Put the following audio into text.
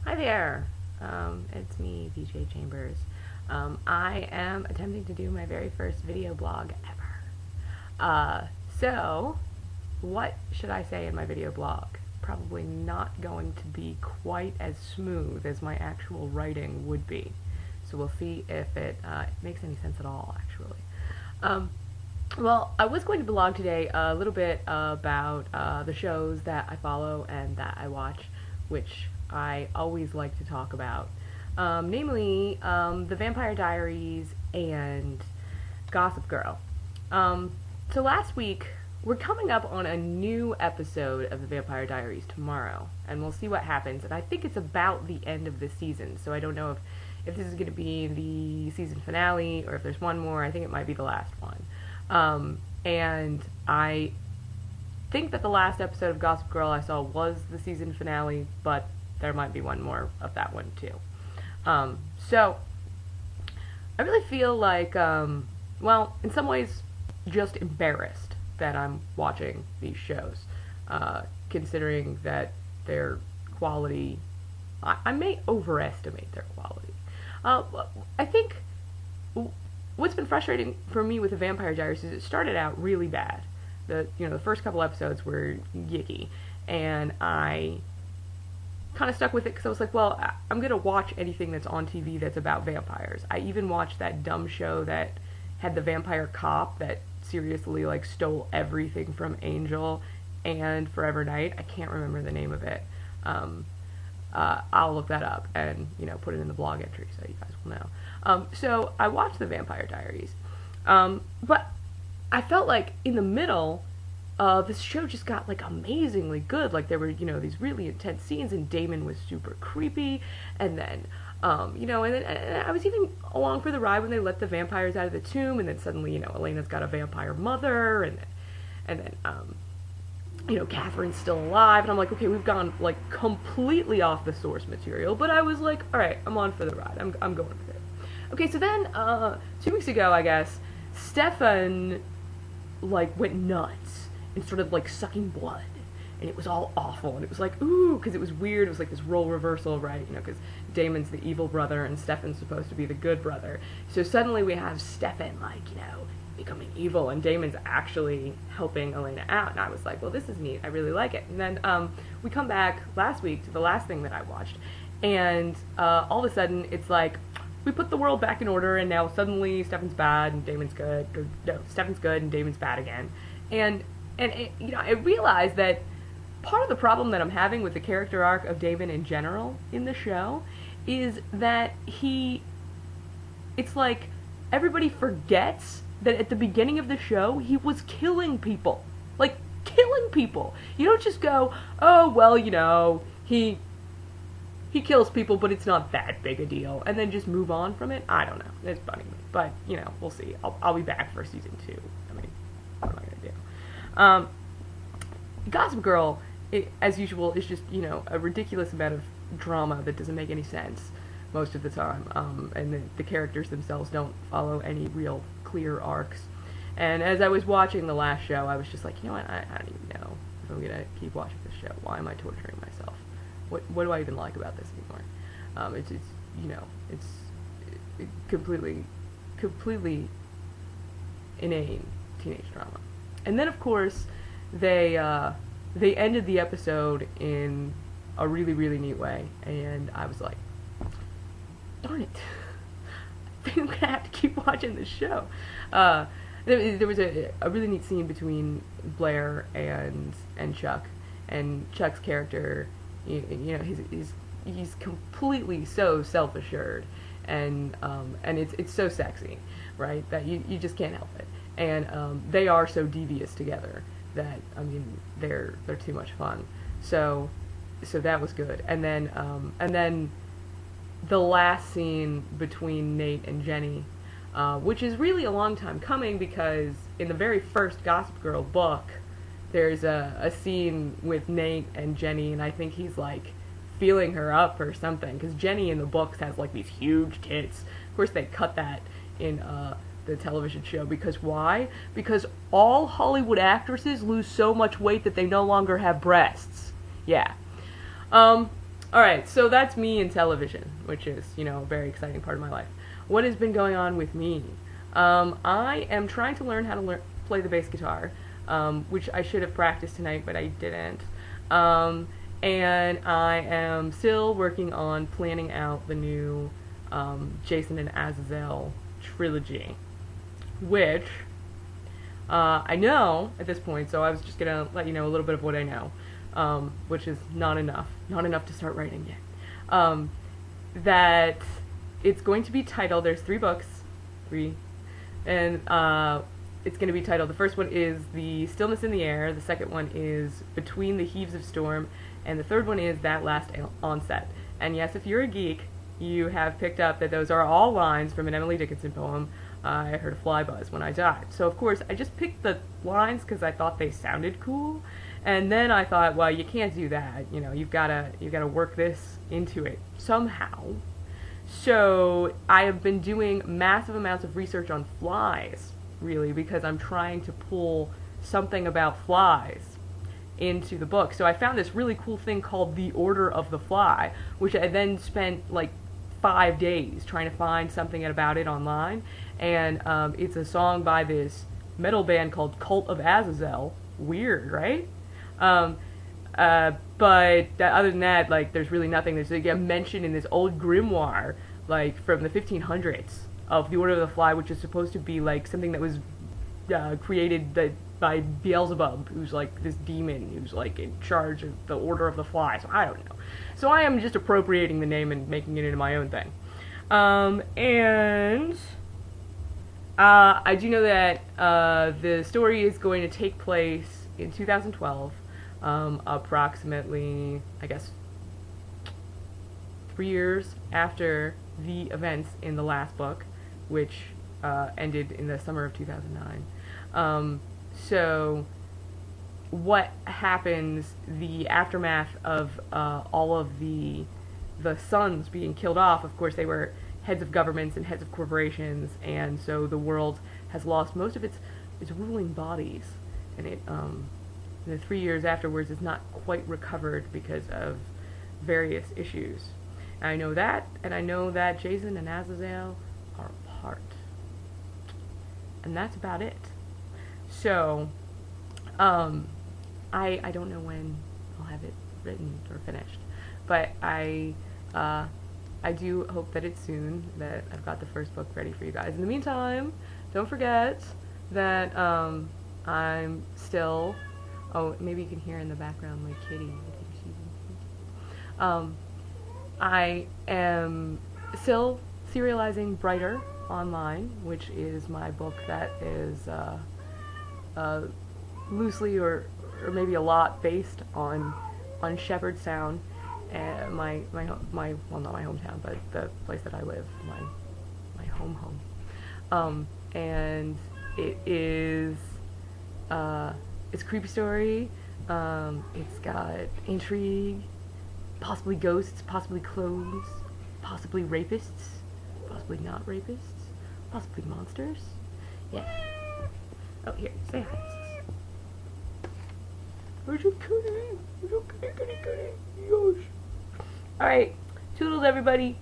Hi there, it's me, VJ Chambers. I am attempting to do my very first video blog ever. So, what should I say in my video blog? Probably not going to be quite as smooth as my actual writing would be. So we'll see if it makes any sense at all, actually. Well, I was going to blog today a little bit about the shows that I follow and that I watch, which I always like to talk about. Namely, The Vampire Diaries and Gossip Girl. So last week, we're coming up on a new episode of The Vampire Diaries tomorrow, and we'll see what happens. And I think it's about the end of the season, so I don't know if this is going to be the season finale or if there's one more. I think it might be the last one. And I think that the last episode of Gossip Girl I saw was the season finale, but there might be one more of that one too. So I really feel like, well, in some ways, just embarrassed that I'm watching these shows, considering that their quality, I may overestimate their quality. I think what's been frustrating for me with The Vampire Diaries is it started out really bad. The first couple episodes were yicky, and I kind of stuck with it because I was like, well, I'm gonna watch anything that's on TV that's about vampires. I even watched that dumb show that had the vampire cop that seriously stole everything from Angel and Forever Night. I can't remember the name of it. I'll look that up and put it in the blog entry so you guys will know. So I watched The Vampire Diaries, but I felt like in the middle, this show just got amazingly good. There were these really intense scenes, and Damon was super creepy, and then and I was even along for the ride when they let the vampires out of the tomb, and then suddenly Elena's got a vampire mother, and then Catherine's still alive, and I'm like, okay, we've gone completely off the source material, but I was like, all right, I'm on for the ride. I'm going with it. Okay, so then 2 weeks ago, I guess, Stefan went nuts and started sucking blood, and it was all awful, and it was ooh, because it was weird. It was this role reversal, right? Because Damon's the evil brother and Stefan's supposed to be the good brother. So suddenly we have Stefan becoming evil, and Damon's actually helping Elena out, and I was like, well, this is neat. I really like it. And then we come back last week to the last thing that I watched, and all of a sudden it's we put the world back in order, and now suddenly Stefan's bad and Damon's good, or no, Stefan's good and Damon's bad again. And it, I realized that part of the problem that I'm having with the character arc of Damon in general in the show is that it's everybody forgets that at the beginning of the show he was killing people. Killing people. You don't just go, oh, well, he kills people, but it's not that big a deal, and then just move on from it. I don't know. It's funny, but we'll see. I'll be back for season 2. I mean, what am I gonna do? Gossip Girl, as usual, is just a ridiculous amount of drama that doesn't make any sense most of the time, and the characters themselves don't follow any real clear arcs. And as I was watching the last show, I was just like, you know what? I don't even know if I'm gonna keep watching this show. Why am I torturing myself? What do I even like about this anymore? It's completely inane teenage drama. And then of course they ended the episode in a really, really neat way, and I was like, darn it, I think I'm gonna have to keep watching this show. There was a really neat scene between Blair and Chuck, and Chuck's character, he's completely so self-assured, and it's so sexy, right, that you just can't help it. And they are so devious together that, I mean, they're too much fun. So that was good. And then the last scene between Nate and Jenny, which is really a long time coming, because in the very first Gossip Girl book, there's a scene with Nate and Jenny, and I think he's feeling her up or something, because Jenny in the books has these huge tits. Of course they cut that in the television show, because why? Because all Hollywood actresses lose so much weight that they no longer have breasts. Yeah. Alright, so that's me in television, which is, you know, a very exciting part of my life. What has been going on with me? I am trying to learn how to play the bass guitar, which I should have practiced tonight, but I didn't. And I am still working on planning out the new Jason and Azazel trilogy, which I know at this point, so I was just going to let you know a little bit of what I know, which is not enough to start writing yet. That it's going to be titled, there's 3 books, and it's going to be titled, the first one is The Stillness in the Air, the second one is Between the Heaves of Storm, and the third one is That Last Onset. And yes, if you're a geek, you have picked up that those are all lines from an Emily Dickinson poem, I heard a fly buzz when I died. So of course, I just picked the lines because I thought they sounded cool, and then I thought, well, you can't do that, you know, you've gotta work this into it somehow. So I have been doing massive amounts of research on flies, really, because I'm trying to pull something about flies into the book. So I found this really cool thing called The Order of the Fly, which I then spent like 5 days trying to find something about it online, and it's a song by this metal band called Cult of Azazel. Weird, right? But other than that, like, there's really nothing. There's like a mention in this old grimoire, like from the 1500s, of the Order of the Fly, which is supposed to be like something that was created by Beelzebub, who's like this demon who's like in charge of the Order of the Fly. So I don't know. So I am just appropriating the name and making it into my own thing. And I do know that the story is going to take place in 2012, approximately, I guess, 3 years after the events in the last book, which ended in the summer of 2009. So what happens, the aftermath of all of the sons being killed off, of course they were heads of governments and heads of corporations, and so the world has lost most of its ruling bodies, and it the 3 years afterwards is not quite recovered because of various issues. And I know that, and I know that Jason and Azazel are apart. And that's about it. So, I don't know when I'll have it written or finished, but I do hope that it's soon, that I've got the first book ready for you guys. In the meantime, don't forget that I'm still, oh, maybe you can hear in the background my kitty. I think she's I am still serializing Brighter online, which is my book that is loosely or maybe a lot based on Shepherdstown, my well, not my hometown, but the place that I live, my home. And it is it's a creepy story. It's got intrigue, possibly ghosts, possibly clones, possibly rapists, possibly not rapists, possibly monsters. Yeah. Oh, here, say hi. Where's your kitty? Where's your kitty? Yosh. Alright, toodles everybody.